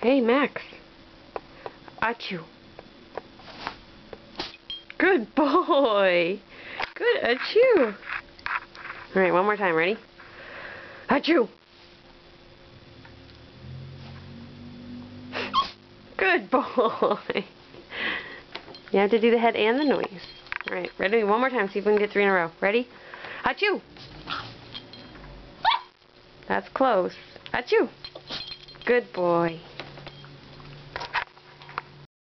Hey, Max. ACHOO. Good boy. Good ACHOO. Alright, one more time. Ready? ACHOO. Good boy. You have to do the head and the noise. Alright, ready? One more time. See if we can get 3 in a row. Ready? ACHOO. That's close. ACHOO. Good boy.